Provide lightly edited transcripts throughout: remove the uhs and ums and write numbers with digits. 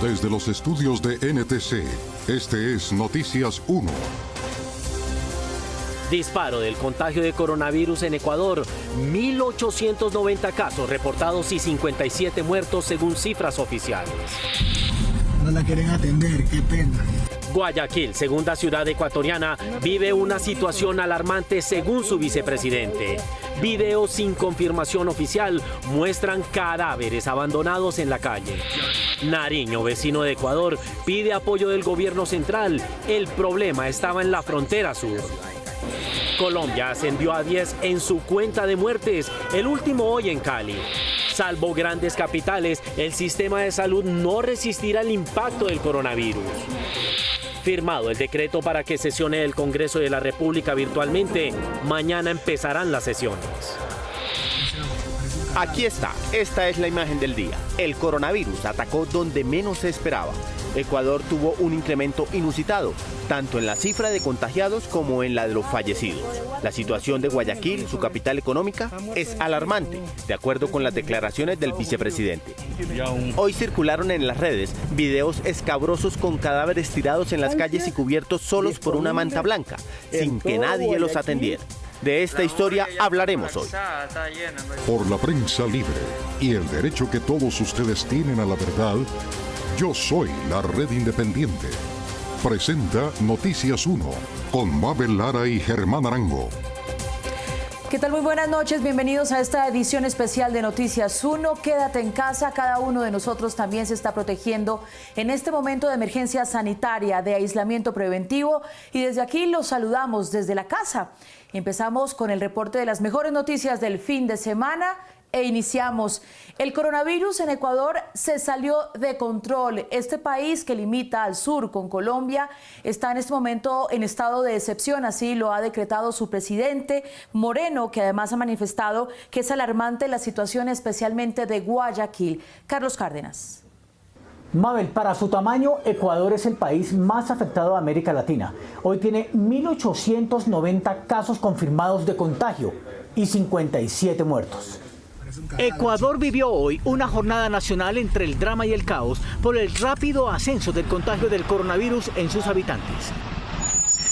Desde los estudios de NTC, este es Noticias 1. Disparo del contagio de coronavirus en Ecuador. 1.890 casos reportados y 57 muertos según cifras oficiales. No la quieren atender, qué pena. Guayaquil, segunda ciudad ecuatoriana, vive una situación alarmante según su vicepresidente. Videos sin confirmación oficial muestran cadáveres abandonados en la calle. Nariño, vecino de Ecuador, pide apoyo del gobierno central. El problema estaba en la frontera sur. Colombia ascendió a 10 en su cuenta de muertes, el último hoy en Cali. Salvo grandes capitales, el sistema de salud no resistirá el impacto del coronavirus. Firmado el decreto para que sesione el Congreso de la República virtualmente, mañana empezarán las sesiones. Aquí está, esta es la imagen del día. El coronavirus atacó donde menos se esperaba. Ecuador tuvo un incremento inusitado, tanto en la cifra de contagiados como en la de los fallecidos. La situación de Guayaquil, su capital económica, es alarmante, de acuerdo con las declaraciones del vicepresidente. Hoy circularon en las redes videos escabrosos con cadáveres tirados en las calles y cubiertos solos por una manta blanca, sin que nadie los atendiera. De esta historia hablaremos hoy. Por la prensa libre y el derecho que todos ustedes tienen a la verdad, yo soy la Red Independiente. Presenta Noticias 1 con Mabel Lara y Germán Arango. ¿Qué tal? Muy buenas noches, bienvenidos a esta edición especial de Noticias 1. Quédate en casa, cada uno de nosotros también se está protegiendo en este momento de emergencia sanitaria, de aislamiento preventivo, y desde aquí los saludamos desde la casa. Empezamos con el reporte de las mejores noticias del fin de semana e iniciamos. El coronavirus en Ecuador se salió de control. Este país que limita al sur con Colombia está en este momento en estado de excepción, así lo ha decretado su presidente Moreno, que además ha manifestado que es alarmante la situación especialmente de Guayaquil. Carlos Cárdenas. Mabel, para su tamaño, Ecuador es el país más afectado de América Latina. Hoy tiene 1.890 casos confirmados de contagio y 57 muertos. Ecuador vivió hoy una jornada nacional entre el drama y el caos por el rápido ascenso del contagio del coronavirus en sus habitantes.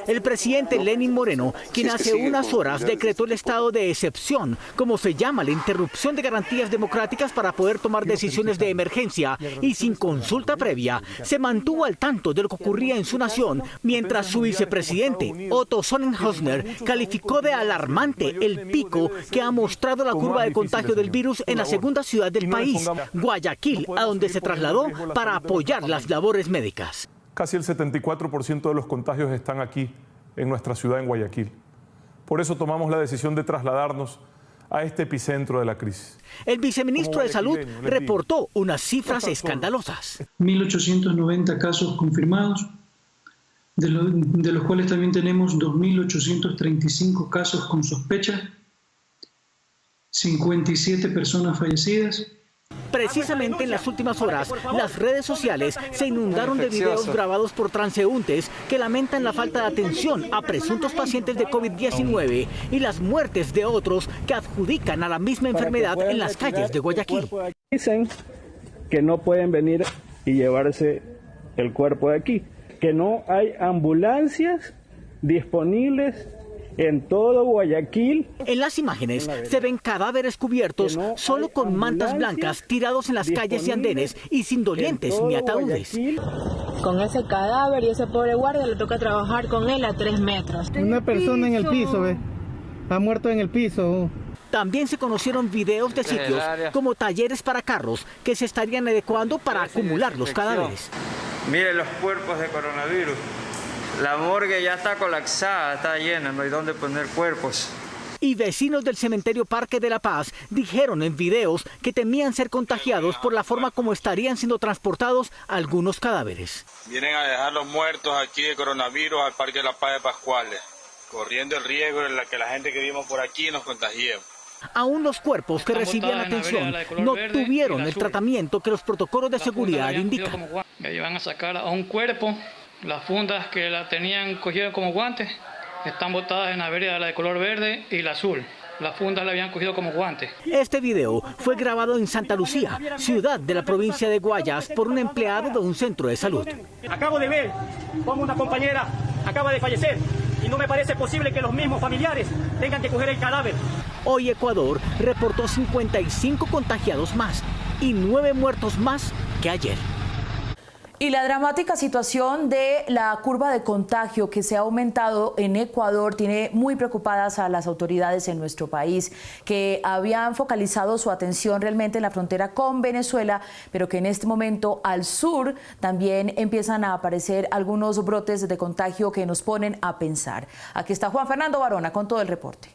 El presidente Lenín Moreno, quien hace unas horas decretó el estado de excepción, como se llama la interrupción de garantías democráticas para poder tomar decisiones de emergencia y sin consulta previa, se mantuvo al tanto de lo que ocurría en su nación, mientras su vicepresidente, Otto Sonnenhösner, calificó de alarmante el pico que ha mostrado la curva de contagio del virus en la segunda ciudad del país, Guayaquil, a donde se trasladó para apoyar las labores médicas. Casi el 74% de los contagios están aquí, en nuestra ciudad, en Guayaquil. Por eso tomamos la decisión de trasladarnos a este epicentro de la crisis. El viceministro de Salud reportó unas cifras escandalosas. 1.890 casos confirmados, de los cuales también tenemos 2.835 casos con sospecha, 57 personas fallecidas. Precisamente en las últimas horas, las redes sociales se inundaron de videos grabados por transeúntes que lamentan la falta de atención a presuntos pacientes de COVID-19 y las muertes de otros que adjudican a la misma enfermedad en las calles de Guayaquil. Dicen que no pueden venir y llevarse el cuerpo de aquí, que no hay ambulancias disponibles en todo Guayaquil. En las imágenes se ven cadáveres cubiertos solo con mantas blancas tirados en las calles y andenes y sin dolientes ni ataúdes. Con ese cadáver y ese pobre guardia le toca trabajar con él a 3 metros. Una persona en el piso, ha muerto en el piso. También se conocieron videos de sitios como talleres para carros que se estarían adecuando para acumular los cadáveres. Miren los cuerpos de coronavirus. La morgue ya está colapsada, está llena, no hay dónde poner cuerpos. Y vecinos del cementerio Parque de la Paz dijeron en videos que temían ser contagiados por la forma como estarían siendo transportados algunos cadáveres. Vienen a dejar los muertos aquí de coronavirus al Parque de la Paz de Pascuales, corriendo el riesgo de que la gente que vivimos por aquí nos contagiemos. Aún los cuerpos que recibían atención no tuvieron el tratamiento que los protocolos de seguridad indican. Me van a sacar a un cuerpo. Las fundas que la tenían cogidas como guantes están botadas en la vereda, la de color verde y la azul. las fundas la habían cogido como guantes. Este video fue grabado en Santa Lucía, ciudad de la provincia de Guayas, por un empleado de un centro de salud. Acabo de ver cómo una compañera acaba de fallecer y no me parece posible que los mismos familiares tengan que coger el cadáver. Hoy Ecuador reportó 55 contagiados más y 9 muertos más que ayer. Y la dramática situación de la curva de contagio que se ha aumentado en Ecuador tiene muy preocupadas a las autoridades en nuestro país, que habían focalizado su atención realmente en la frontera con Venezuela, pero que en este momento al sur también empiezan a aparecer algunos brotes de contagio que nos ponen a pensar. Aquí está Juan Fernando Barona con todo el reporte.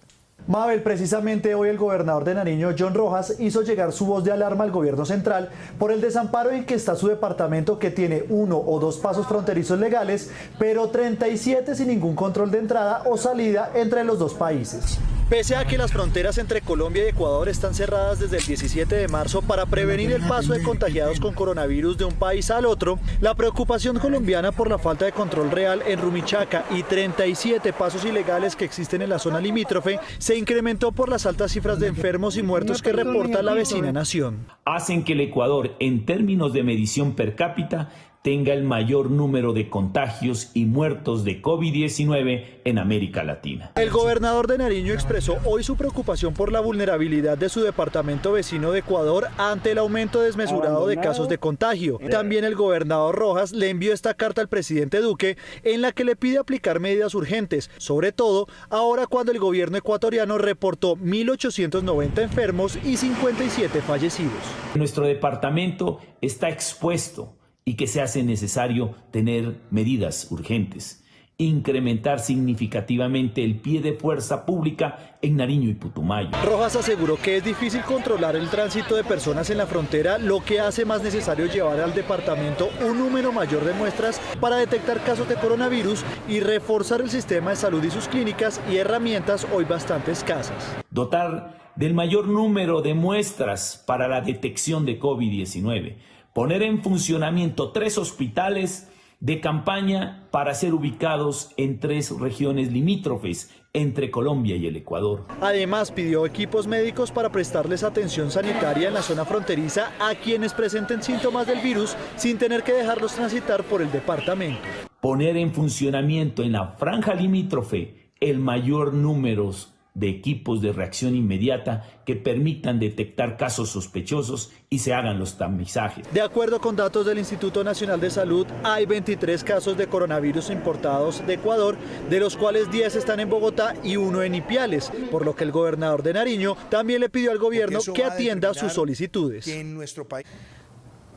Mabel, precisamente hoy el gobernador de Nariño, John Rojas, hizo llegar su voz de alarma al gobierno central por el desamparo en que está su departamento, que tiene 1 o 2 pasos fronterizos legales, pero 37 sin ningún control de entrada o salida entre los dos países. Pese a que las fronteras entre Colombia y Ecuador están cerradas desde el 17 de marzo para prevenir el paso de contagiados con coronavirus de un país al otro, la preocupación colombiana por la falta de control real en Rumichaca y 37 pasos ilegales que existen en la zona limítrofe se incrementó por las altas cifras de enfermos y muertos que reporta la vecina nación. Hacen que el Ecuador, en términos de medición per cápita, tenga el mayor número de contagios y muertos de COVID-19 en América Latina. El gobernador de Nariño expresó hoy su preocupación por la vulnerabilidad de su departamento vecino de Ecuador ante el aumento desmesurado de casos de contagio. También el gobernador Rojas le envió esta carta al presidente Duque en la que le pide aplicar medidas urgentes, sobre todo ahora cuando el gobierno ecuatoriano reportó 1.890 enfermos y 57 fallecidos. Nuestro departamento está expuesto y que se hace necesario tener medidas urgentes, incrementar significativamente el pie de fuerza pública en Nariño y Putumayo. Rojas aseguró que es difícil controlar el tránsito de personas en la frontera, lo que hace más necesario llevar al departamento un número mayor de muestras para detectar casos de coronavirus y reforzar el sistema de salud y sus clínicas y herramientas hoy bastante escasas. Dotar del mayor número de muestras para la detección de COVID-19. Poner en funcionamiento 3 hospitales de campaña para ser ubicados en 3 regiones limítrofes entre Colombia y el Ecuador. Además, pidió equipos médicos para prestarles atención sanitaria en la zona fronteriza a quienes presenten síntomas del virus sin tener que dejarlos transitar por el departamento. Poner en funcionamiento en la franja limítrofe el mayor número de equipos de reacción inmediata que permitan detectar casos sospechosos y se hagan los tamizajes. De acuerdo con datos del Instituto Nacional de Salud, hay 23 casos de coronavirus importados de Ecuador, de los cuales 10 están en Bogotá y 1 en Ipiales, por lo que el gobernador de Nariño también le pidió al gobierno que atienda sus solicitudes.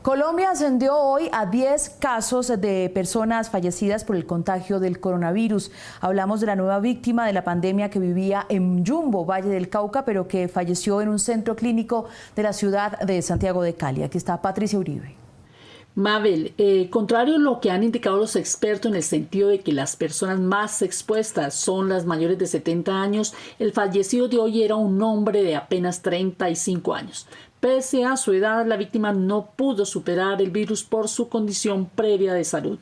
Colombia ascendió hoy a 10 casos de personas fallecidas por el contagio del coronavirus. Hablamos de la nueva víctima de la pandemia que vivía en Yumbo, Valle del Cauca, pero que falleció en un centro clínico de la ciudad de Santiago de Cali. Aquí está Patricia Uribe. Mabel, contrario a lo que han indicado los expertos en el sentido de que las personas más expuestas son las mayores de 70 años, el fallecido de hoy era un hombre de apenas 35 años. Pese a su edad, la víctima no pudo superar el virus por su condición previa de salud.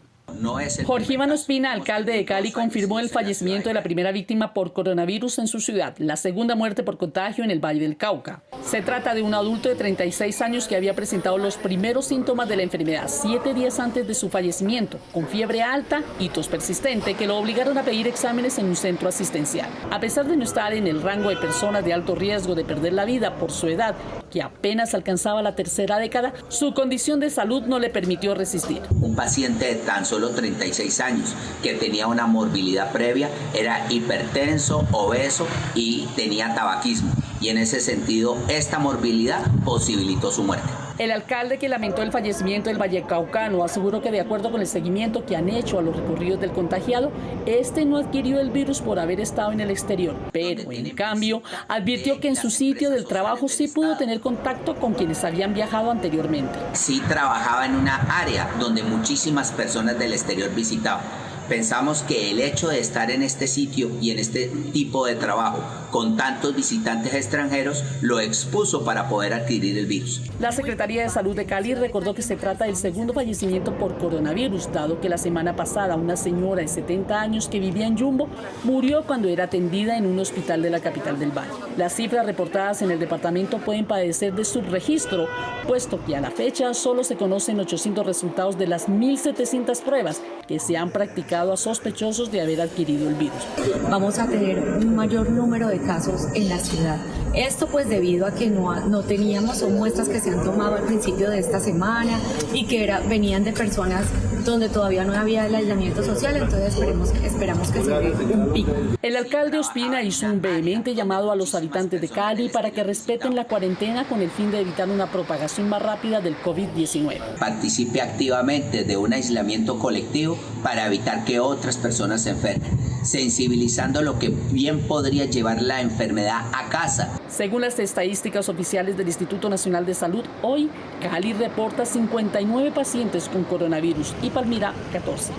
Jorge Iván Ospina, alcalde de Cali, confirmó el fallecimiento de la primera víctima por coronavirus en su ciudad, la segunda muerte por contagio en el Valle del Cauca. Se trata de un adulto de 36 años que había presentado los primeros síntomas de la enfermedad 7 días antes de su fallecimiento, con fiebre alta y tos persistente que lo obligaron a pedir exámenes en un centro asistencial. A pesar de no estar en el rango de personas de alto riesgo de perder la vida por su edad, que apenas alcanzaba la tercera década, su condición de salud no le permitió resistir. Un paciente de tan solo 36 años que tenía una morbilidad previa, era hipertenso, obeso y tenía tabaquismo. Y en ese sentido, esta morbilidad posibilitó su muerte. El alcalde, que lamentó el fallecimiento del vallecaucano, aseguró que de acuerdo con el seguimiento que han hecho a los recorridos del contagiado, este no adquirió el virus por haber estado en el exterior, pero en cambio advirtió que en su sitio del trabajo sí pudo tener contacto con quienes habían viajado anteriormente. Sí trabajaba en una área donde muchísimas personas del exterior visitaban. Pensamos que el hecho de estar en este sitio y en este tipo de trabajo con tantos visitantes extranjeros lo expuso para poder adquirir el virus. La Secretaría de Salud de Cali recordó que se trata del segundo fallecimiento por coronavirus, dado que la semana pasada una señora de 70 años que vivía en Yumbo murió cuando era atendida en un hospital de la capital del Valle. Las cifras reportadas en el departamento pueden padecer de subregistro, puesto que a la fecha solo se conocen 800 resultados de las 1.700 pruebas que se han practicado a sospechosos de haber adquirido el virus. Vamos a tener un mayor número de casos en la ciudad. Esto pues debido a que no teníamos muestras que se han tomado al principio de esta semana y que venían de personas donde todavía no había el aislamiento social, entonces esperamos que se dé un pico. El alcalde Ospina hizo un vehemente llamado a los habitantes de Cali para que respeten la cuarentena con el fin de evitar una propagación más rápida del COVID-19. Participe activamente de un aislamiento colectivo para evitar que otras personas se enfermen, sensibilizando lo que bien podría llevar la enfermedad a casa. Según las estadísticas oficiales del Instituto Nacional de Salud, hoy Cali reporta 59 pacientes con coronavirus y Palmira 14.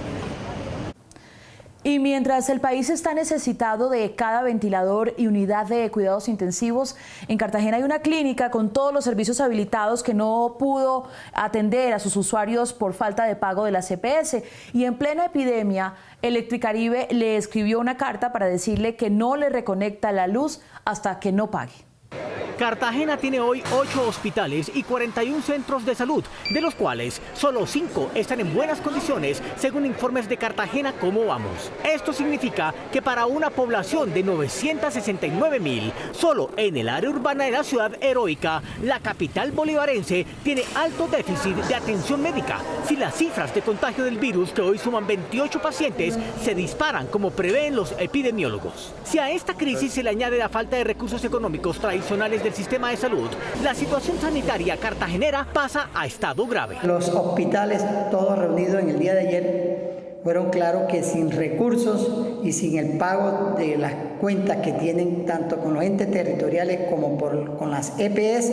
Y mientras el país está necesitado de cada ventilador y unidad de cuidados intensivos, en Cartagena hay una clínica con todos los servicios habilitados que no pudo atender a sus usuarios por falta de pago de la CPS. Y en plena epidemia, Electricaribe le escribió una carta para decirle que no le reconecta la luz hasta que no pague. Cartagena tiene hoy 8 hospitales y 41 centros de salud, de los cuales solo 5 están en buenas condiciones, según informes de Cartagena Cómo Vamos. Esto significa que para una población de 969.000, solo en el área urbana de la ciudad heroica, la capital bolivarense tiene alto déficit de atención médica. Si las cifras de contagio del virus, que hoy suman 28 pacientes, se disparan como prevén los epidemiólogos. Si a esta crisis se le añade la falta de recursos económicos tradicionales del sistema de salud, la situación sanitaria cartagenera pasa a estado grave. Los hospitales, todos reunidos en el día de ayer, fueron claros que sin recursos y sin el pago de las cuentas que tienen tanto con los entes territoriales como con las EPS,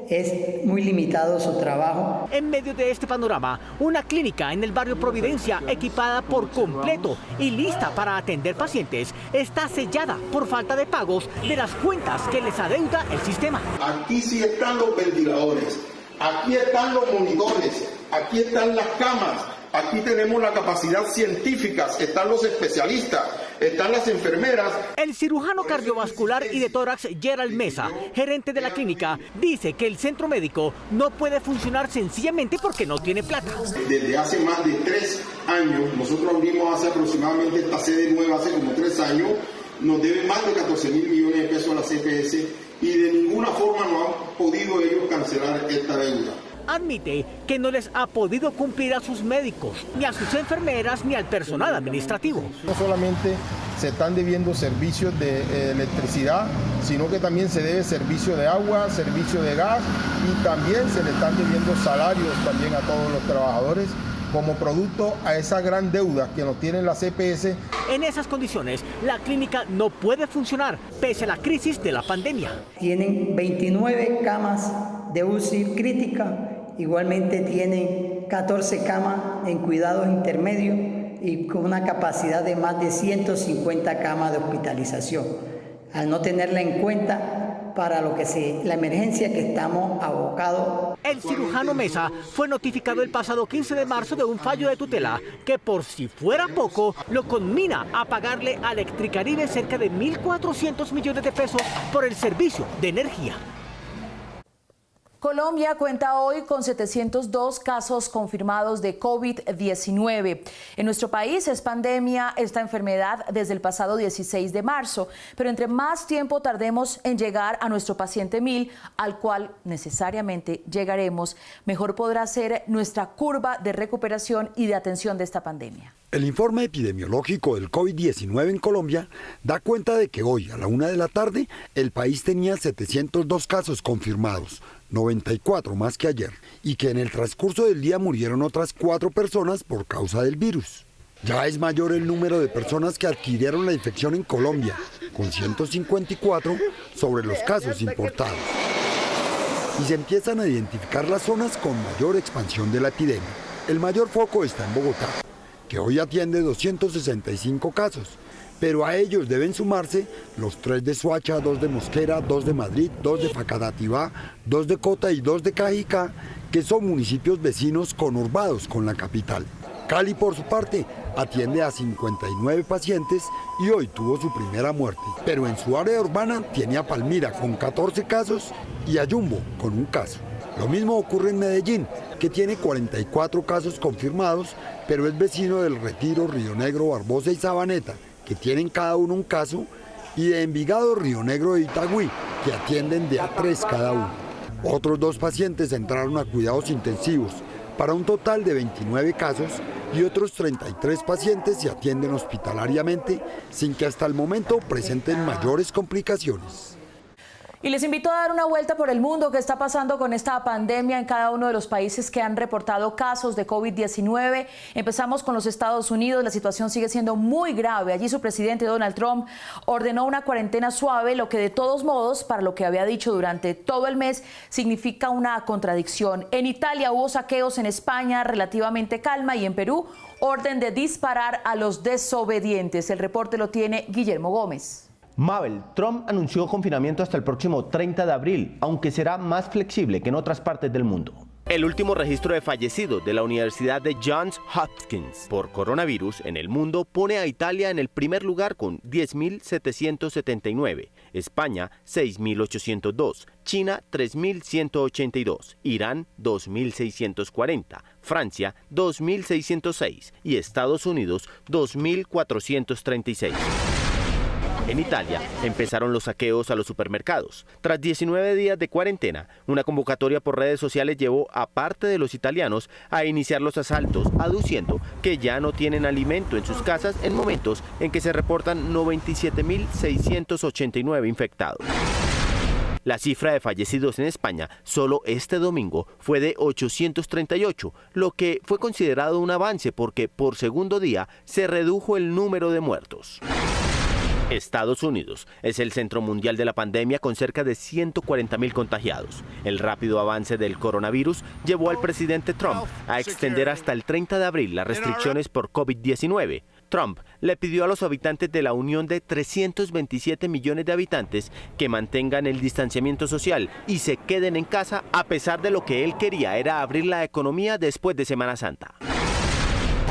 es muy limitado su trabajo. En medio de este panorama, una clínica en el barrio Providencia, equipada por completo y lista para atender pacientes, está sellada por falta de pagos de las cuentas que les adeuda el sistema. Aquí sí están los ventiladores, aquí están los monitores, aquí están las camas, aquí tenemos la capacidad científica, están los especialistas, están las enfermeras. El cirujano cardiovascular y de tórax Gerald Mesa, gerente de la clínica, dice que el centro médico no puede funcionar sencillamente porque no tiene plata. Desde hace más de 3 años, nosotros abrimos hace aproximadamente esta sede nueva hace como 3 años, nos deben más de 14.000 millones de pesos a la CPS y de ninguna forma no han podido ellos cancelar esta deuda. Admite que no les ha podido cumplir a sus médicos, ni a sus enfermeras, ni al personal administrativo. No solamente se están debiendo servicios de electricidad, sino que también se debe servicio de agua, servicio de gas y también se le están debiendo salarios también a todos los trabajadores como producto a esa gran deuda que nos tiene la CPS. En esas condiciones, la clínica no puede funcionar, pese a la crisis de la pandemia. Tienen 29 camas de UCI crítica. Igualmente tienen 14 camas en cuidados intermedios y con una capacidad de más de 150 camas de hospitalización. Al no tenerla en cuenta para la emergencia que estamos abocados. El cirujano Mesa fue notificado el pasado 15 de marzo de un fallo de tutela que, por si fuera poco, lo conmina a pagarle a Electricaribe cerca de 1.400 millones de pesos por el servicio de energía. Colombia cuenta hoy con 702 casos confirmados de COVID-19. En nuestro país es pandemia esta enfermedad desde el pasado 16 de marzo, pero entre más tiempo tardemos en llegar a nuestro paciente 1000, al cual necesariamente llegaremos, mejor podrá ser nuestra curva de recuperación y de atención de esta pandemia. El informe epidemiológico del COVID-19 en Colombia da cuenta de que hoy a la 1 de la tarde el país tenía 702 casos confirmados, 94 más que ayer, y que en el transcurso del día murieron otras 4 personas por causa del virus. Ya es mayor el número de personas que adquirieron la infección en Colombia, con 154 sobre los casos importados. Y se empiezan a identificar las zonas con mayor expansión de la epidemia. El mayor foco está en Bogotá, que hoy atiende 265 casos, Pero a ellos deben sumarse los 3 de Soacha, 2 de Mosquera, 2 de Madrid, 2 de Facatativá, 2 de Cota y 2 de Cajicá, que son municipios vecinos conurbados con la capital. Cali, por su parte, atiende a 59 pacientes y hoy tuvo su primera muerte. Pero en su área urbana tiene a Palmira con 14 casos y a Yumbo con 1 caso. Lo mismo ocurre en Medellín, que tiene 44 casos confirmados, pero es vecino del Retiro, Río Negro, Barbosa y Sabaneta, que tienen cada uno 1 caso, y de Envigado, Río Negro e Itagüí, que atienden de a 3 cada uno. Otros 2 pacientes entraron a cuidados intensivos, para un total de 29 casos, y otros 33 pacientes se atienden hospitalariamente sin que hasta el momento presenten mayores complicaciones. Y les invito a dar una vuelta por el mundo. ¿Qué está pasando con esta pandemia en cada uno de los países que han reportado casos de COVID-19? Empezamos con los Estados Unidos. La situación sigue siendo muy grave. Allí su presidente Donald Trump ordenó una cuarentena suave, lo que de todos modos, para lo que había dicho durante todo el mes, significa una contradicción. En Italia hubo saqueos, en España relativamente calma y en Perú orden de disparar a los desobedientes. El reporte lo tiene Guillermo Gómez. Mabel, Trump anunció confinamiento hasta el próximo 30 de abril, aunque será más flexible que en otras partes del mundo. El último registro de fallecidos de la Universidad de Johns Hopkins por coronavirus en el mundo pone a Italia en el primer lugar con 10.779, España 6.802, China 3.182, Irán 2.640, Francia 2.606 y Estados Unidos 2.436. En Italia empezaron los saqueos a los supermercados. Tras 19 días de cuarentena, una convocatoria por redes sociales llevó a parte de los italianos a iniciar los asaltos, aduciendo que ya no tienen alimento en sus casas en momentos en que se reportan 97.689 infectados. La cifra de fallecidos en España solo este domingo fue de 838, lo que fue considerado un avance porque por segundo día se redujo el número de muertos. Estados Unidos es el centro mundial de la pandemia con cerca de 140.000 contagiados. El rápido avance del coronavirus llevó al presidente Trump a extender hasta el 30 de abril las restricciones por COVID-19. Trump le pidió a los habitantes de la unión de 327 millones de habitantes que mantengan el distanciamiento social y se queden en casa, a pesar de lo que él quería era abrir la economía después de Semana Santa.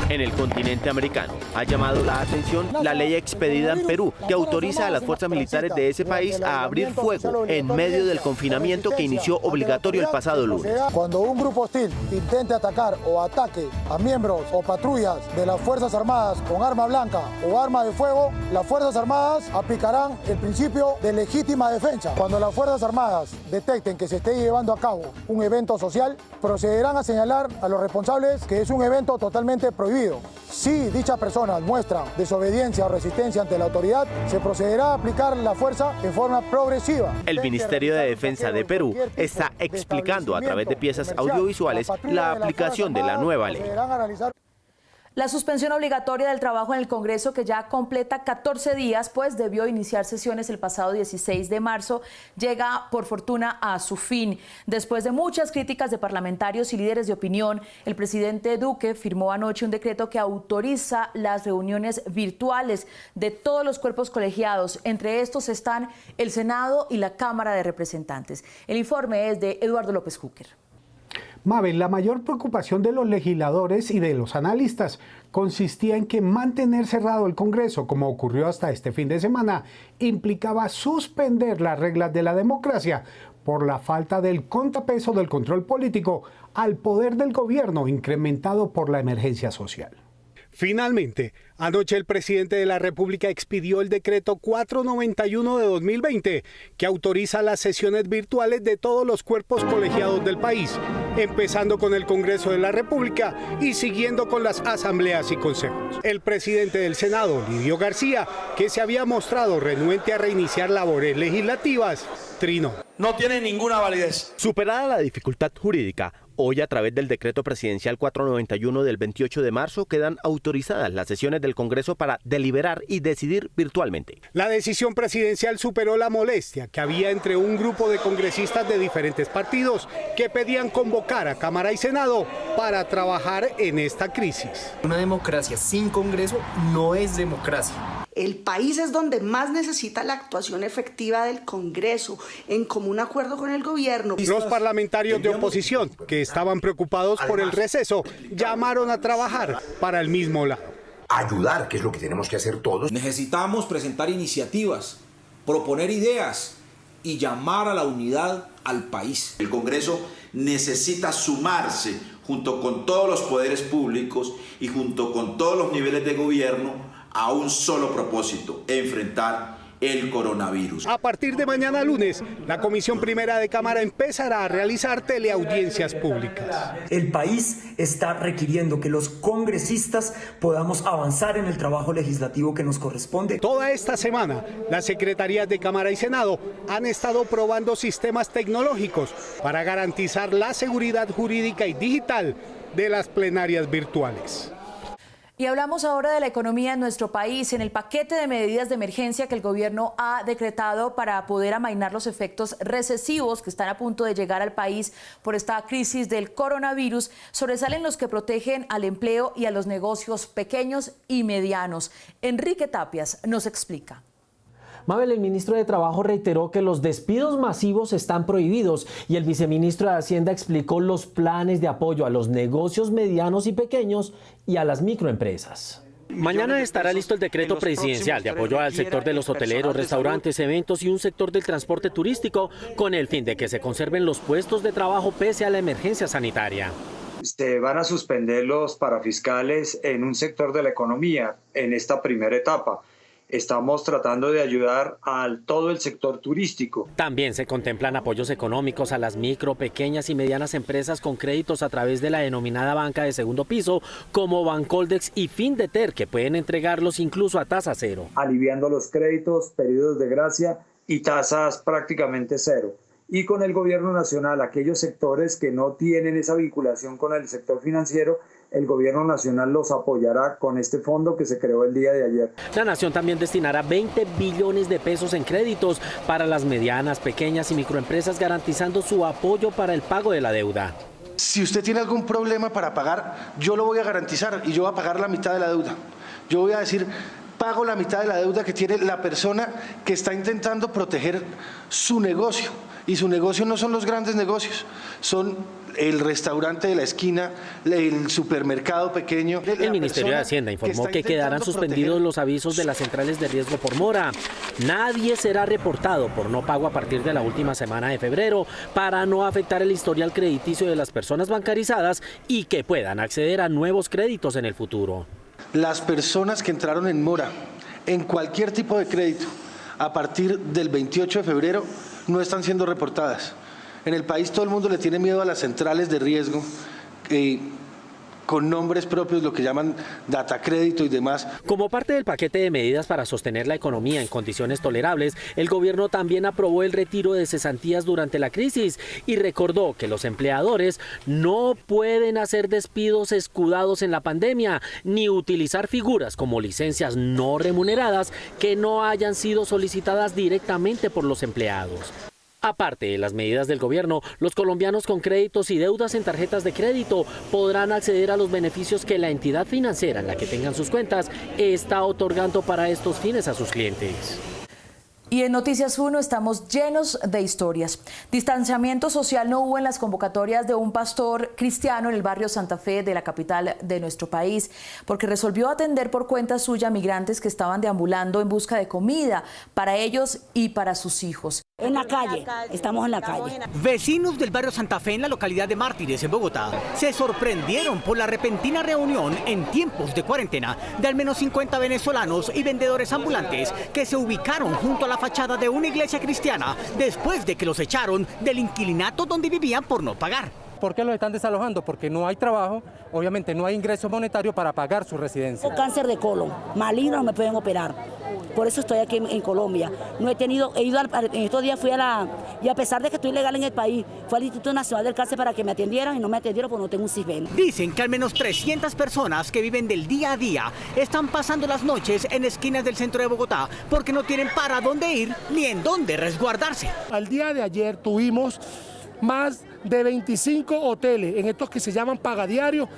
En el continente americano ha llamado la atención la ley expedida en Perú que autoriza a las fuerzas militares de ese país a abrir fuego en medio del confinamiento que inició obligatorio el pasado lunes. Cuando un grupo hostil intente atacar o ataque a miembros o patrullas de las Fuerzas Armadas con arma blanca o arma de fuego, las Fuerzas Armadas aplicarán el principio de legítima defensa. Cuando las Fuerzas Armadas detecten que se esté llevando a cabo un evento social, procederán a señalar a los responsables que es un evento totalmente prohibido. Si dichas personas muestran desobediencia o resistencia ante la autoridad, se procederá a aplicar la fuerza en forma progresiva. El Ministerio de Defensa de Perú está explicando a través de piezas audiovisuales la aplicación de la nueva ley. La suspensión obligatoria del trabajo en el Congreso, que ya completa 14 días, pues debió iniciar sesiones el pasado 16 de marzo, llega por fortuna a su fin. Después de muchas críticas de parlamentarios y líderes de opinión, el presidente Duque firmó anoche un decreto que autoriza las reuniones virtuales de todos los cuerpos colegiados. Entre estos están el Senado y la Cámara de Representantes. El informe es de Eduardo López Júquer. Mabel, la mayor preocupación de los legisladores y de los analistas consistía en que mantener cerrado el Congreso, como ocurrió hasta este fin de semana, implicaba suspender las reglas de la democracia por la falta del contrapeso del control político al poder del gobierno incrementado por la emergencia social. Finalmente, anoche el presidente de la República expidió el decreto 491 de 2020, que autoriza las sesiones virtuales de todos los cuerpos colegiados del país, empezando con el Congreso de la República y siguiendo con las asambleas y consejos. El presidente del Senado, Lidio García, que se había mostrado renuente a reiniciar labores legislativas, trinó. No tiene ninguna validez. Superada la dificultad jurídica, hoy a través del decreto presidencial 491 del 28 de marzo quedan autorizadas las sesiones del Congreso para deliberar y decidir virtualmente. La decisión presidencial superó la molestia que había entre un grupo de congresistas de diferentes partidos que pedían convocar a Cámara y Senado para trabajar en esta crisis. Una democracia sin Congreso no es democracia. El país es donde más necesita la actuación efectiva del Congreso, en común acuerdo con el gobierno. Los parlamentarios de oposición, que estaban preocupados por el receso, llamaron a trabajar para el mismo lado. Ayudar, que es lo que tenemos que hacer todos. Necesitamos presentar iniciativas, proponer ideas y llamar a la unidad al país. El Congreso necesita sumarse junto con todos los poderes públicos y junto con todos los niveles de gobierno a un solo propósito: enfrentar el coronavirus. A partir de mañana lunes, la Comisión Primera de Cámara empezará a realizar teleaudiencias públicas. El país está requiriendo que los congresistas podamos avanzar en el trabajo legislativo que nos corresponde. Toda esta semana, las secretarías de Cámara y Senado han estado probando sistemas tecnológicos para garantizar la seguridad jurídica y digital de las plenarias virtuales. Y hablamos ahora de la economía en nuestro país, en el paquete de medidas de emergencia que el gobierno ha decretado para poder amainar los efectos recesivos que están a punto de llegar al país por esta crisis del coronavirus. Sobresalen los que protegen al empleo y a los negocios pequeños y medianos. Enrique Tapias nos explica. Mabel, el ministro de Trabajo reiteró que los despidos masivos están prohibidos y el viceministro de Hacienda explicó los planes de apoyo a los negocios medianos y pequeños y a las microempresas. Mañana estará listo el decreto presidencial de apoyo al sector de los hoteleros, restaurantes, eventos y un sector del transporte turístico con el fin de que se conserven los puestos de trabajo pese a la emergencia sanitaria. Se van a suspender los parafiscales en un sector de la economía en esta primera etapa. Estamos tratando de ayudar a todo el sector turístico. También se contemplan apoyos económicos a las micro, pequeñas y medianas empresas con créditos a través de la denominada banca de segundo piso, como Bancoldex y Findeter, que pueden entregarlos incluso a tasa cero. Aliviando los créditos, periodos de gracia y tasas prácticamente cero. Y con el gobierno nacional, aquellos sectores que no tienen esa vinculación con el sector financiero, el gobierno nacional los apoyará con este fondo que se creó el día de ayer. La nación también destinará 20 billones de pesos en créditos para las medianas, pequeñas y microempresas, garantizando su apoyo para el pago de la deuda. Si usted tiene algún problema para pagar, yo lo voy a garantizar y yo voy a pagar la mitad de la deuda. Yo voy a decir, pago la mitad de la deuda que tiene la persona que está intentando proteger su negocio. Y su negocio no son los grandes negocios, son el restaurante de la esquina, el supermercado pequeño. El Ministerio de Hacienda informó que quedarán suspendidos los avisos de las centrales de riesgo por mora. Nadie será reportado por no pago a partir de la última semana de febrero para no afectar el historial crediticio de las personas bancarizadas y que puedan acceder a nuevos créditos en el futuro. Las personas que entraron en mora en cualquier tipo de crédito a partir del 28 de febrero no están siendo reportadas. En el país todo el mundo le tiene miedo a las centrales de riesgo, con nombres propios, lo que llaman data crédito y demás. Como parte del paquete de medidas para sostener la economía en condiciones tolerables, el gobierno también aprobó el retiro de cesantías durante la crisis y recordó que los empleadores no pueden hacer despidos escudados en la pandemia ni utilizar figuras como licencias no remuneradas que no hayan sido solicitadas directamente por los empleados. Aparte de las medidas del gobierno, los colombianos con créditos y deudas en tarjetas de crédito podrán acceder a los beneficios que la entidad financiera en la que tengan sus cuentas está otorgando para estos fines a sus clientes. Y en Noticias 1 estamos llenos de historias. Distanciamiento social no hubo en las convocatorias de un pastor cristiano en el barrio Santa Fe de la capital de nuestro país, porque resolvió atender por cuenta suya migrantes que estaban deambulando en busca de comida para ellos y para sus hijos. En la calle, estamos en la calle. Vecinos del barrio Santa Fe en la localidad de Mártires, en Bogotá, se sorprendieron por la repentina reunión en tiempos de cuarentena de al menos 50 venezolanos y vendedores ambulantes que se ubicaron junto a la fachada de una iglesia cristiana después de que los echaron del inquilinato donde vivían por no pagar. ¿Por qué los están desalojando? Porque no hay trabajo, obviamente no hay ingreso monetario para pagar su residencia. Cáncer de colon, maligno, no me pueden operar. Por eso estoy aquí en Colombia. No he ido en estos días y a pesar de que estoy legal en el país, fui al Instituto Nacional del Cáncer para que me atendieran y no me atendieron porque no tengo un CISBEN. Dicen que al menos 300 personas que viven del día a día están pasando las noches en esquinas del centro de Bogotá porque no tienen para dónde ir ni en dónde resguardarse. Al día de ayer tuvimos más de 25 hoteles, en estos que se llaman pagadiarios.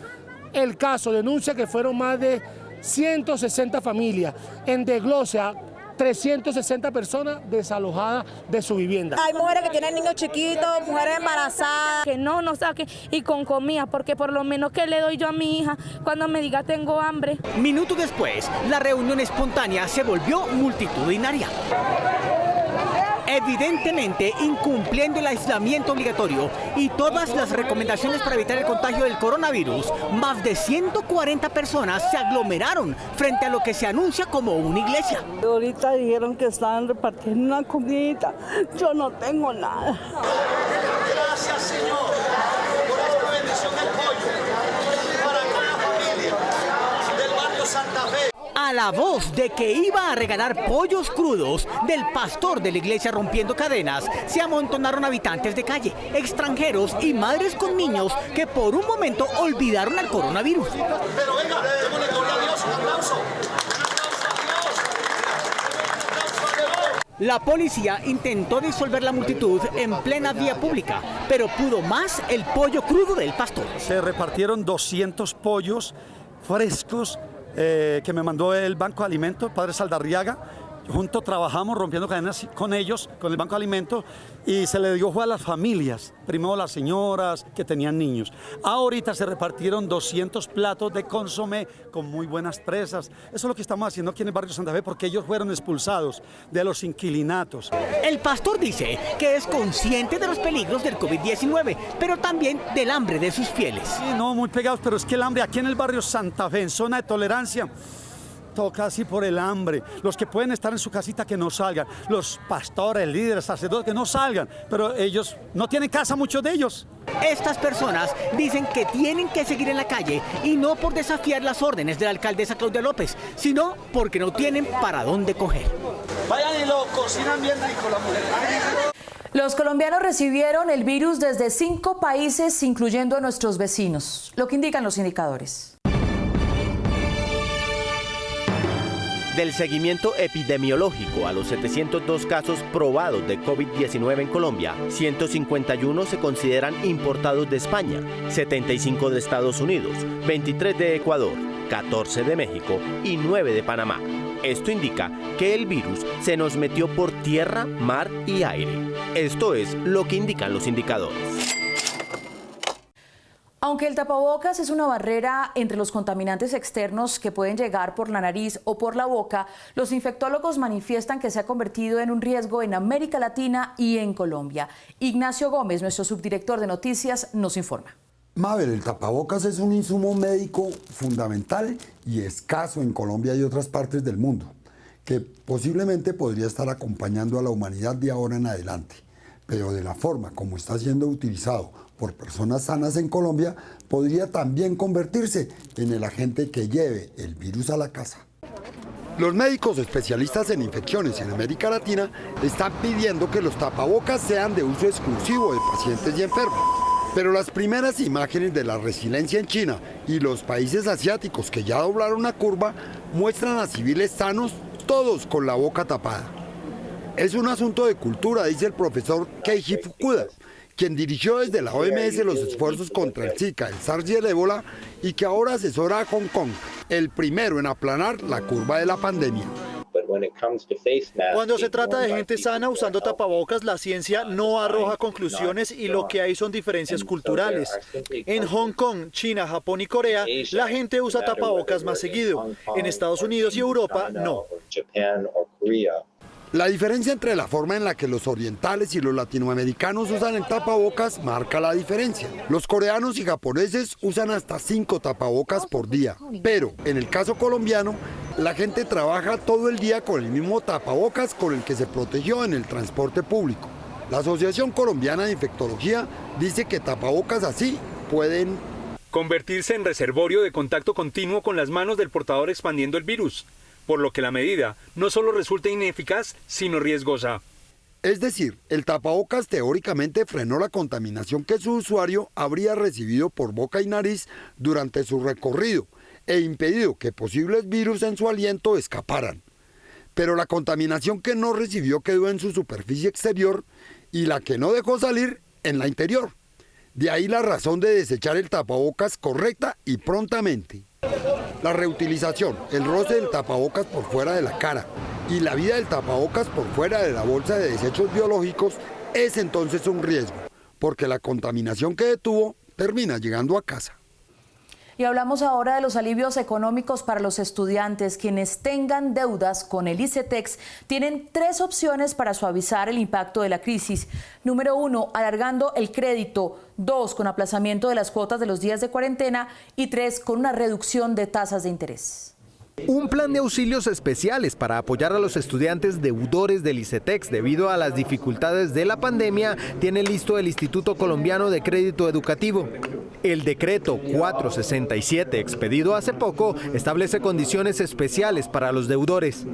El caso denuncia que fueron más de 160 familias, en desglose a 360 personas desalojadas de su vivienda. Hay mujeres que tienen niños chiquitos, mujeres embarazadas. Que no saquen y con comida, porque por lo menos que le doy yo a mi hija cuando me diga tengo hambre. Minutos después, la reunión espontánea se volvió multitudinaria. Evidentemente incumpliendo el aislamiento obligatorio y todas las recomendaciones para evitar el contagio del coronavirus, más de 140 personas se aglomeraron frente a lo que se anuncia como una iglesia. Ahorita dijeron que estaban repartiendo una comidita, yo no tengo nada. Gracias, Señor, por esta bendición del pollo para cada familia del barrio Santa Fe. A la voz de que iba a regalar pollos crudos del pastor de la iglesia rompiendo cadenas, se amontonaron habitantes de calle, extranjeros y madres con niños que por un momento olvidaron al coronavirus. Pero venga, démosle gloria a Dios, un aplauso. La policía intentó disolver la multitud en plena vía pública, pero pudo más el pollo crudo del pastor. Se repartieron 200 pollos frescos que me mandó el Banco de Alimentos, Padre Saldarriaga. Juntos trabajamos rompiendo cadenas con ellos, con el Banco de Alimentos, y se le dio a las familias, primero las señoras que tenían niños. Ahorita se repartieron 200 platos de consomé con muy buenas presas. Eso es lo que estamos haciendo aquí en el barrio Santa Fe, porque ellos fueron expulsados de los inquilinatos. El pastor dice que es consciente de los peligros del COVID-19, pero también del hambre de sus fieles. Sí, no, muy pegados, pero es que el hambre aquí en el barrio Santa Fe, en zona de tolerancia, toca así por el hambre. Los que pueden estar en su casita, que no salgan. Los pastores, líderes, sacerdotes, que no salgan. Pero ellos no tienen casa, muchos de ellos. Estas personas dicen que tienen que seguir en la calle, y no por desafiar las órdenes de la alcaldesa Claudia López, sino porque no tienen para dónde coger. Vayan y lo cocinan bien rico la mujer. Los colombianos recibieron el virus desde 5 países, incluyendo a nuestros vecinos, lo que indican los indicadores. Del seguimiento epidemiológico a los 702 casos probados de COVID-19 en Colombia, 151 se consideran importados de España, 75 de Estados Unidos, 23 de Ecuador, 14 de México y 9 de Panamá. Esto indica que el virus se nos metió por tierra, mar y aire. Esto es lo que indican los indicadores. Aunque el tapabocas es una barrera entre los contaminantes externos que pueden llegar por la nariz o por la boca, los infectólogos manifiestan que se ha convertido en un riesgo en América Latina y en Colombia. Ignacio Gómez, nuestro subdirector de noticias, nos informa. Mabel, el tapabocas es un insumo médico fundamental y escaso en Colombia y otras partes del mundo, que posiblemente podría estar acompañando a la humanidad de ahora en adelante. Pero de la forma como está siendo utilizado por personas sanas en Colombia, podría también convertirse en el agente que lleve el virus a la casa. Los médicos especialistas en infecciones en América Latina están pidiendo que los tapabocas sean de uso exclusivo de pacientes y enfermos. Pero las primeras imágenes de la resiliencia en China y los países asiáticos que ya doblaron la curva muestran a civiles sanos, todos con la boca tapada. Es un asunto de cultura, dice el profesor Keiji Fukuda, quien dirigió desde la OMS los esfuerzos contra el Zika, el SARS y el ébola, y que ahora asesora a Hong Kong, el primero en aplanar la curva de la pandemia. Cuando se trata de gente sana usando tapabocas, la ciencia no arroja conclusiones y lo que hay son diferencias culturales. En Hong Kong, China, Japón y Corea, la gente usa tapabocas más seguido. En Estados Unidos y Europa, no. La diferencia entre la forma en la que los orientales y los latinoamericanos usan el tapabocas marca la diferencia. Los coreanos y japoneses usan hasta 5 tapabocas por día, pero en el caso colombiano, la gente trabaja todo el día con el mismo tapabocas con el que se protegió en el transporte público. La Asociación Colombiana de Infectología dice que tapabocas así pueden convertirse en reservorio de contacto continuo con las manos del portador expandiendo el virus, por lo que la medida no solo resulta ineficaz, sino riesgosa. Es decir, el tapabocas teóricamente frenó la contaminación que su usuario habría recibido por boca y nariz durante su recorrido e impedido que posibles virus en su aliento escaparan. Pero la contaminación que no recibió quedó en su superficie exterior y la que no dejó salir en la interior. De ahí la razón de desechar el tapabocas correcta y prontamente. La reutilización, el roce del tapabocas por fuera de la cara y la vida del tapabocas por fuera de la bolsa de desechos biológicos es entonces un riesgo, porque la contaminación que detuvo termina llegando a casa. Y hablamos ahora de los alivios económicos para los estudiantes. Quienes tengan deudas con el ICETEX tienen 3 opciones para suavizar el impacto de la crisis. Número 1, alargando el crédito. 2, con aplazamiento de las cuotas de los días de cuarentena. Y 3, con una reducción de tasas de interés. Un plan de auxilios especiales para apoyar a los estudiantes deudores del ICETEX debido a las dificultades de la pandemia tiene listo el Instituto Colombiano de Crédito Educativo. El decreto 467, expedido hace poco, establece condiciones especiales para los deudores.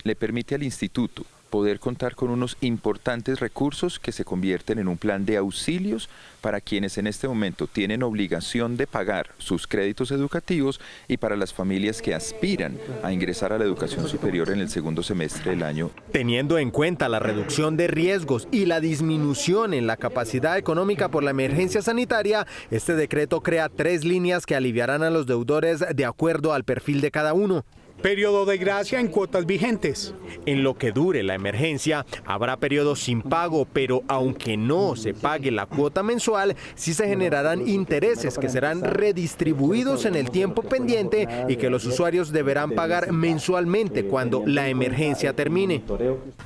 Le permite al instituto poder contar con unos importantes recursos que se convierten en un plan de auxilios para quienes en este momento tienen obligación de pagar sus créditos educativos y para las familias que aspiran a ingresar a la educación superior en el segundo semestre del año. Teniendo en cuenta la reducción de riesgos y la disminución en la capacidad económica por la emergencia sanitaria, este decreto crea 3 líneas que aliviarán a los deudores de acuerdo al perfil de cada uno. Periodo de gracia en cuotas vigentes. En lo que dure la emergencia, habrá periodos sin pago, pero aunque no se pague la cuota mensual, sí se generarán intereses que serán redistribuidos en el tiempo pendiente y que los usuarios deberán pagar mensualmente cuando la emergencia termine.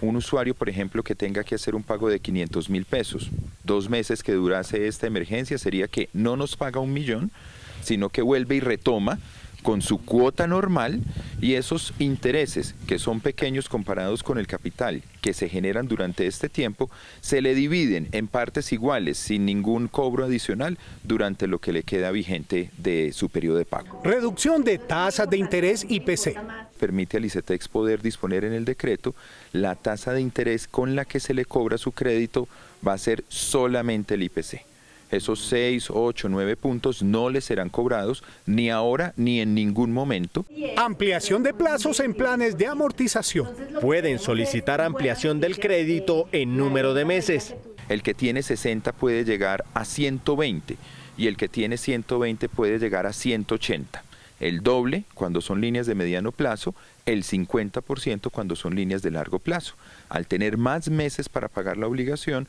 Un usuario, por ejemplo, que tenga que hacer un pago de 500.000 pesos, 2 meses que durase esta emergencia, sería que no nos paga 1 millón, sino que vuelve y retoma con su cuota normal, y esos intereses, que son pequeños comparados con el capital que se generan durante este tiempo, se le dividen en partes iguales sin ningún cobro adicional durante lo que le queda vigente de su periodo de pago. Reducción de tasas de interés IPC. Permite al ICETEX poder disponer en el decreto la tasa de interés con la que se le cobra su crédito va a ser solamente el IPC. Esos 6, 8, 9 puntos no les serán cobrados ni ahora ni en ningún momento. Ampliación de plazos en planes de amortización. Pueden solicitar ampliación del crédito en número de meses. El que tiene 60 puede llegar a 120 y el que tiene 120 puede llegar a 180. El doble cuando son líneas de mediano plazo, el 50% cuando son líneas de largo plazo. Al tener más meses para pagar la obligación,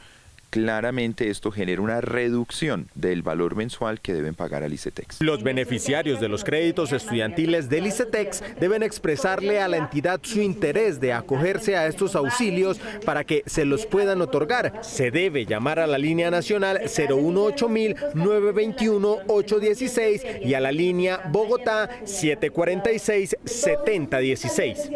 claramente esto genera una reducción del valor mensual que deben pagar al ICETEX. Los beneficiarios de los créditos estudiantiles del ICETEX deben expresarle a la entidad su interés de acogerse a estos auxilios para que se los puedan otorgar. Se debe llamar a la línea nacional 018-921-816 y a la línea Bogotá 746-7016.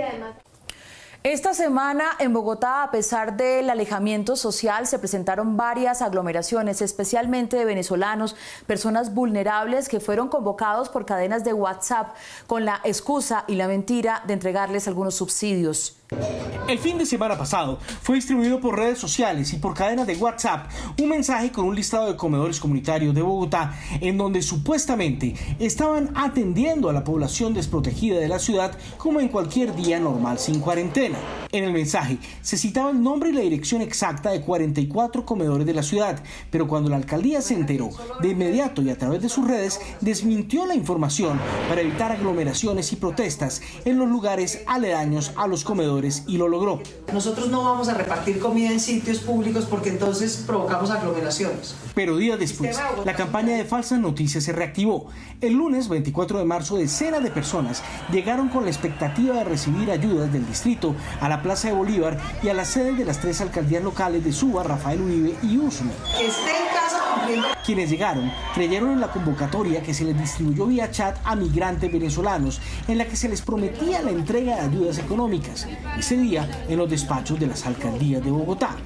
Esta semana en Bogotá, a pesar del alejamiento social, se presentaron varias aglomeraciones, especialmente de venezolanos, personas vulnerables que fueron convocados por cadenas de WhatsApp con la excusa y la mentira de entregarles algunos subsidios. El fin de semana pasado fue distribuido por redes sociales y por cadenas de WhatsApp un mensaje con un listado de comedores comunitarios de Bogotá en donde supuestamente estaban atendiendo a la población desprotegida de la ciudad como en cualquier día normal sin cuarentena. En el mensaje se citaba el nombre y la dirección exacta de 44 comedores de la ciudad, pero cuando la alcaldía se enteró, de inmediato y a través de sus redes desmintió la información para evitar aglomeraciones y protestas en los lugares aledaños a los comedores, y lo logró. Nosotros no vamos a repartir comida en sitios públicos porque entonces provocamos aglomeraciones. Pero días después, la campaña de falsas noticias se reactivó. El lunes 24 de marzo, decenas de personas llegaron con la expectativa de recibir ayudas del distrito a la Plaza de Bolívar y a las sedes de las 3 alcaldías locales de Suba, Rafael Uribe y Usme. Que esté en casa cumpliendo. Quienes llegaron creyeron en la convocatoria que se les distribuyó vía chat a migrantes venezolanos, en la que se les prometía la entrega de ayudas económicas. Ese día en los despachos de las alcaldías de Bogotá.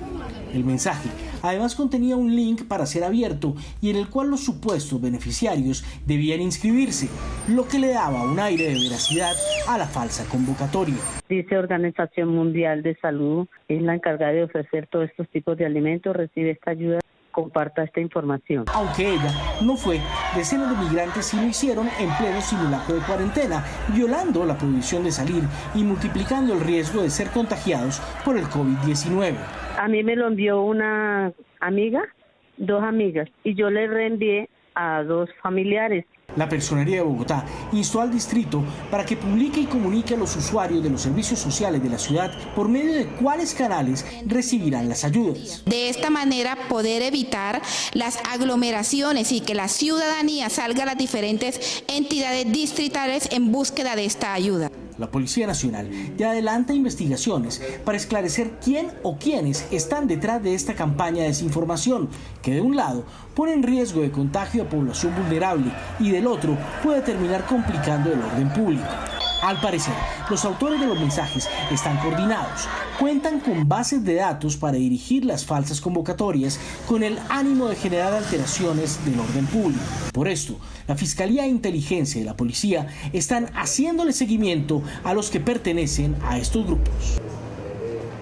El mensaje además contenía un link para ser abierto y en el cual los supuestos beneficiarios debían inscribirse, lo que le daba un aire de veracidad a la falsa convocatoria. Dice Organización Mundial de Salud, es la encargada de ofrecer todos estos tipos de alimentos, recibe esta ayuda. Comparta esta información. Aunque ella no fue, decenas de migrantes sí lo hicieron en pleno simulacro de cuarentena, violando la prohibición de salir y multiplicando el riesgo de ser contagiados por el COVID-19. A mí me lo envió una amiga, 2 amigas, y yo le reenvié a 2 familiares. La Personería de Bogotá instó al distrito para que publique y comunique a los usuarios de los servicios sociales de la ciudad por medio de cuáles canales recibirán las ayudas. De esta manera poder evitar las aglomeraciones y que la ciudadanía salga a las diferentes entidades distritales en búsqueda de esta ayuda. La Policía Nacional ya adelanta investigaciones para esclarecer quién o quiénes están detrás de esta campaña de desinformación, que de un lado pone en riesgo de contagio a población vulnerable y del otro puede terminar complicando el orden público. Al parecer, los autores de los mensajes están coordinados, cuentan con bases de datos para dirigir las falsas convocatorias con el ánimo de generar alteraciones del orden público. Por esto, la Fiscalía de Inteligencia y la Policía están haciéndole seguimiento a los que pertenecen a estos grupos.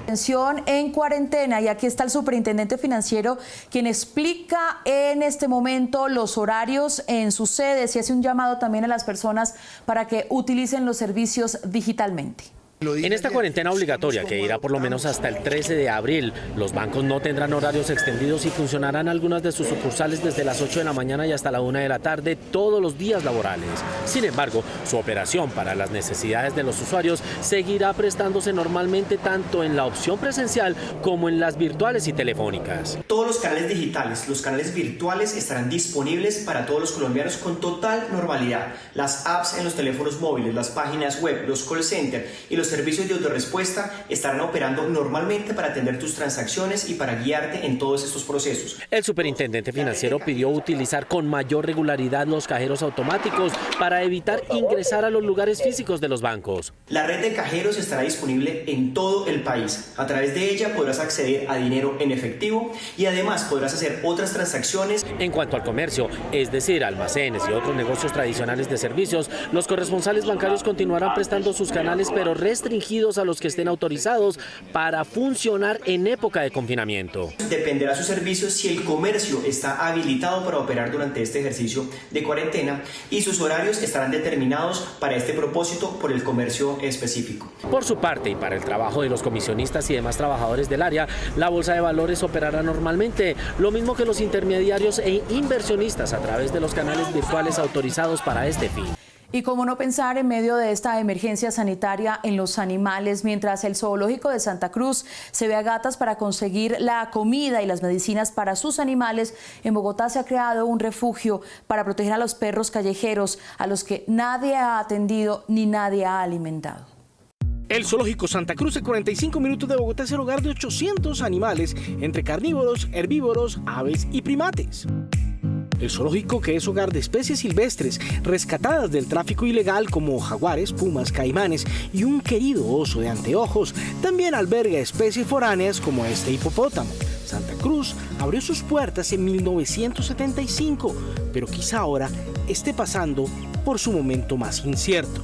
Atención en cuarentena, y aquí está el superintendente financiero quien explica en este momento los horarios en sus sedes y hace un llamado también a las personas para que utilicen los servicios digitalmente. En esta cuarentena obligatoria, que irá por lo menos hasta el 13 de abril, los bancos no tendrán horarios extendidos y funcionarán algunas de sus sucursales desde las 8 de la mañana y hasta la 1 de la tarde todos los días laborales. Sin embargo, su operación para las necesidades de los usuarios seguirá prestándose normalmente tanto en la opción presencial como en las virtuales y telefónicas. Todos los canales digitales, los canales virtuales estarán disponibles para todos los colombianos con total normalidad. Las apps en los teléfonos móviles, las páginas web, los call centers y los servicios de autorrespuesta estarán operando normalmente para atender tus transacciones y para guiarte en todos estos procesos. El superintendente financiero pidió utilizar con mayor regularidad los cajeros automáticos para evitar ingresar a los lugares físicos de los bancos. La red de cajeros estará disponible en todo el país. A través de ella podrás acceder a dinero en efectivo y además podrás hacer otras transacciones. En cuanto al comercio, es decir, almacenes y otros negocios tradicionales de servicios, los corresponsales bancarios continuarán prestando sus canales, pero restringidos a los que estén autorizados para funcionar en época de confinamiento. Dependerá su servicio si el comercio está habilitado para operar durante este ejercicio de cuarentena y sus horarios estarán determinados para este propósito por el comercio específico. Por su parte, y para el trabajo de los comisionistas y demás trabajadores del área, la Bolsa de Valores operará normalmente, lo mismo que los intermediarios e inversionistas a través de los canales virtuales autorizados para este fin. Y cómo no pensar en medio de esta emergencia sanitaria en los animales, mientras el zoológico de Santa Cruz se ve a gatas para conseguir la comida y las medicinas para sus animales, en Bogotá se ha creado un refugio para proteger a los perros callejeros a los que nadie ha atendido ni nadie ha alimentado. El Zoológico Santa Cruz, de 45 minutos de Bogotá, es el hogar de 800 animales, entre carnívoros, herbívoros, aves y primates. El zoológico, que es hogar de especies silvestres rescatadas del tráfico ilegal como jaguares, pumas, caimanes y un querido oso de anteojos, también alberga especies foráneas como este hipopótamo. Santa Cruz abrió sus puertas en 1975, pero quizá ahora esté pasando por su momento más incierto.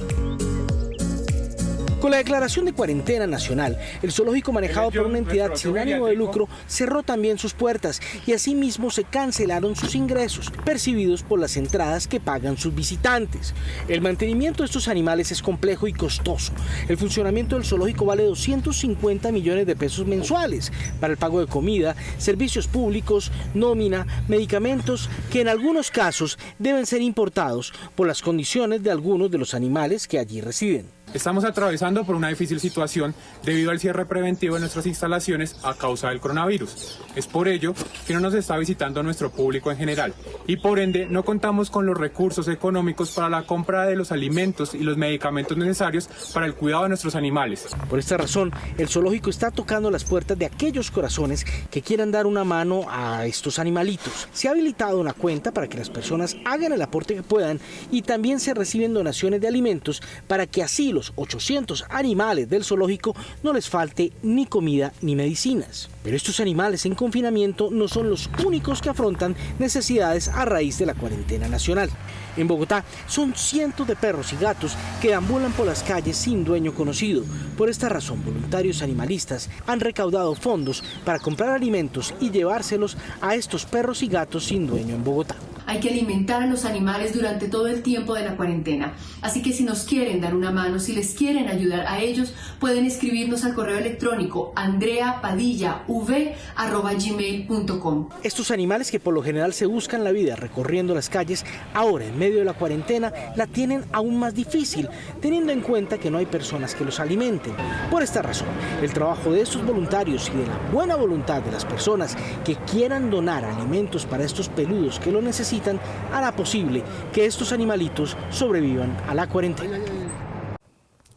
Con la declaración de cuarentena nacional, el zoológico manejado por una entidad sin ánimo de lucro cerró también sus puertas y asimismo se cancelaron sus ingresos, percibidos por las entradas que pagan sus visitantes. El mantenimiento de estos animales es complejo y costoso. El funcionamiento del zoológico vale 250 millones de pesos mensuales para el pago de comida, servicios públicos, nómina, medicamentos, que en algunos casos deben ser importados por las condiciones de algunos de los animales que allí residen. Estamos atravesando por una difícil situación debido al cierre preventivo de nuestras instalaciones a causa del coronavirus. Es por ello que no nos está visitando nuestro público en general y por ende no contamos con los recursos económicos para la compra de los alimentos y los medicamentos necesarios para el cuidado de nuestros animales. Por esta razón, el zoológico está tocando las puertas de aquellos corazones que quieran dar una mano a estos animalitos. Se ha habilitado una cuenta para que las personas hagan el aporte que puedan y también se reciben donaciones de alimentos para que así los 800 animales del zoológico no les falte ni comida ni medicinas. Pero estos animales en confinamiento no son los únicos que afrontan necesidades a raíz de la cuarentena nacional. En Bogotá son cientos de perros y gatos que deambulan por las calles sin dueño conocido. Por esta razón, voluntarios animalistas han recaudado fondos para comprar alimentos y llevárselos a estos perros y gatos sin dueño en Bogotá. hay que alimentar a los animales durante todo el tiempo de la cuarentena. Así que si nos quieren dar una mano, si les quieren ayudar a ellos, pueden escribirnos al correo electrónico andreapadillav@gmail.com. Estos animales que por lo general se buscan la vida recorriendo las calles, ahora en medio de la cuarentena la tienen aún más difícil, teniendo en cuenta que no hay personas que los alimenten. Por esta razón, el trabajo de estos voluntarios y de la buena voluntad de las personas que quieran donar alimentos para estos peludos que lo necesitan hará posible que estos animalitos sobrevivan a la cuarentena.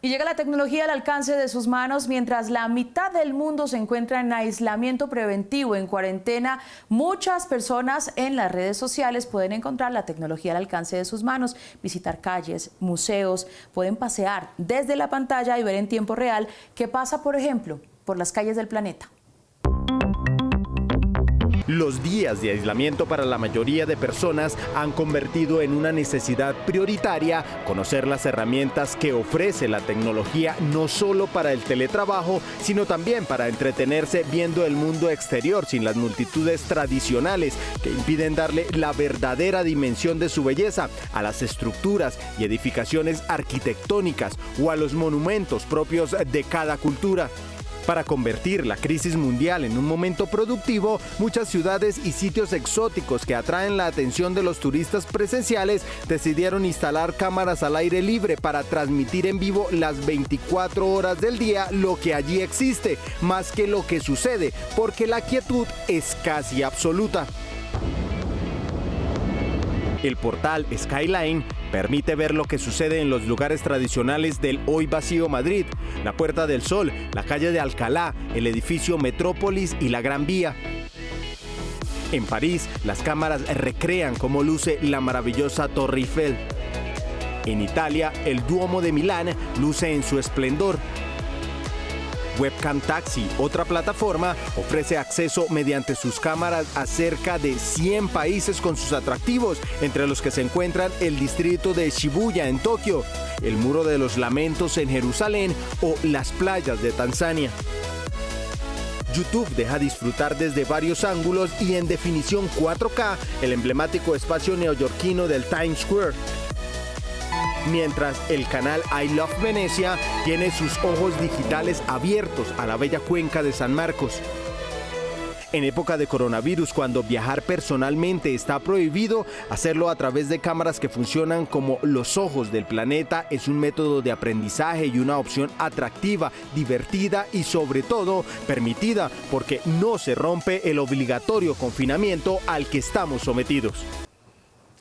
Y llega la tecnología al alcance de sus manos. Mientras la mitad del mundo se encuentra en aislamiento preventivo, en cuarentena, muchas personas en las redes sociales pueden encontrar la tecnología al alcance de sus manos, visitar calles, museos, pueden pasear desde la pantalla y ver en tiempo real qué pasa, por ejemplo, por las calles del planeta. Los días de aislamiento para la mayoría de personas han convertido en una necesidad prioritaria conocer las herramientas que ofrece la tecnología, no solo para el teletrabajo, sino también para entretenerse viendo el mundo exterior sin las multitudes tradicionales que impiden darle la verdadera dimensión de su belleza a las estructuras y edificaciones arquitectónicas o a los monumentos propios de cada cultura. Para convertir la crisis mundial en un momento productivo, muchas ciudades y sitios exóticos que atraen la atención de los turistas presenciales decidieron instalar cámaras al aire libre para transmitir en vivo las 24 horas del día lo que allí existe, más que lo que sucede, porque la quietud es casi absoluta. El portal Skyline permite ver lo que sucede en los lugares tradicionales del hoy vacío Madrid, la Puerta del Sol, la calle de Alcalá, el edificio Metrópolis y la Gran Vía. En París, las cámaras recrean cómo luce la maravillosa Torre Eiffel. En Italia, el Duomo de Milán luce en su esplendor. Webcam Taxi, otra plataforma, ofrece acceso mediante sus cámaras a cerca de 100 países con sus atractivos, entre los que se encuentran el distrito de Shibuya en Tokio, el Muro de los Lamentos en Jerusalén o las playas de Tanzania. YouTube deja disfrutar desde varios ángulos y en definición 4K el emblemático espacio neoyorquino del Times Square. Mientras el canal I Love Venecia tiene sus ojos digitales abiertos a la bella cuenca de San Marcos. En época de coronavirus, cuando viajar personalmente está prohibido, hacerlo a través de cámaras que funcionan como los ojos del planeta es un método de aprendizaje y una opción atractiva, divertida y sobre todo permitida, porque no se rompe el obligatorio confinamiento al que estamos sometidos.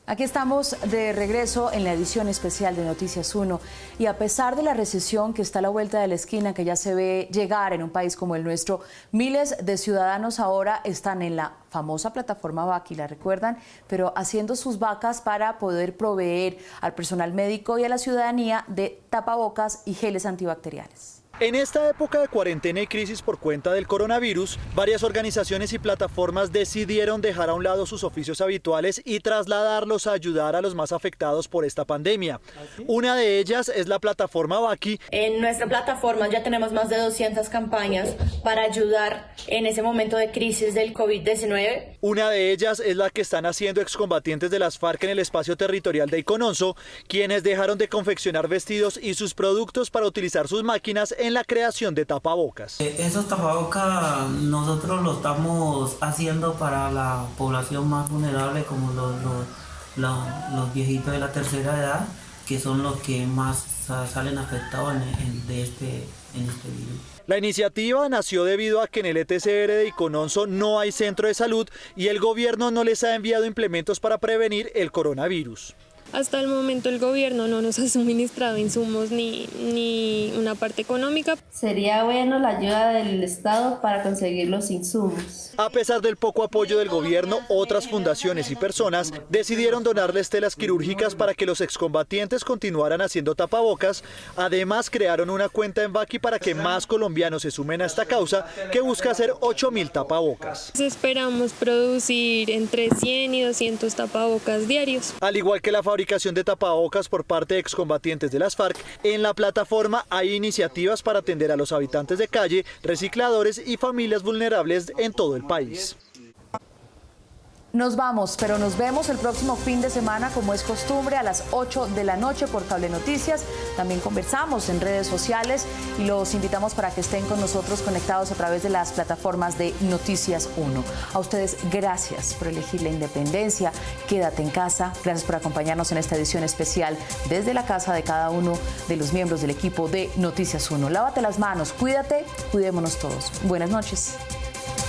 Aquí estamos de regreso en la edición especial de Noticias 1 y a pesar de la recesión que está a la vuelta de la esquina, que ya se ve llegar en un país como el nuestro, miles de ciudadanos ahora están en la famosa plataforma Vaki, la recuerdan, pero haciendo sus vacas para poder proveer al personal médico y a la ciudadanía de tapabocas y geles antibacteriales. En esta época de cuarentena y crisis por cuenta del coronavirus, varias organizaciones y plataformas decidieron dejar a un lado sus oficios habituales y trasladarlos a ayudar a los más afectados por esta pandemia. Una de ellas es la plataforma Vaki. En nuestra plataforma ya tenemos más de 200 campañas para ayudar en ese momento de crisis del COVID-19. Una de ellas es la que están haciendo excombatientes de las FARC en el espacio territorial de Icononso, quienes dejaron de confeccionar vestidos y sus productos para utilizar sus máquinas en la creación de tapabocas. Esos tapabocas nosotros los estamos haciendo para la población más vulnerable, como los viejitos de la tercera edad, que son los que más salen afectados de este virus. La iniciativa nació debido a que en el ETCR de Icononso no hay centro de salud y el gobierno no les ha enviado implementos para prevenir el coronavirus. Hasta el momento el gobierno no nos ha suministrado insumos ni una parte económica. Sería bueno la ayuda del Estado para conseguir los insumos. A pesar del poco apoyo del gobierno, otras fundaciones y personas decidieron donarles telas quirúrgicas para que los excombatientes continuaran haciendo tapabocas. Además, crearon una cuenta en Vaki para que más colombianos se sumen a esta causa, que busca hacer 8.000 tapabocas. Esperamos producir entre 100 y 200 tapabocas diarios. Al igual que la fabricación de tapabocas por parte de excombatientes de las FARC, en la plataforma hay iniciativas para atender a los habitantes de calle, recicladores y familias vulnerables en todo el país. Nos vamos, pero nos vemos el próximo fin de semana, como es costumbre, a las 8 de la noche por Cable Noticias. También conversamos en redes sociales y los invitamos para que estén con nosotros conectados a través de las plataformas de Noticias 1. A ustedes, gracias por elegir la independencia. Quédate en casa. Gracias por acompañarnos en esta edición especial desde la casa de cada uno de los miembros del equipo de Noticias 1. Lávate las manos, cuídate, cuidémonos todos. Buenas noches.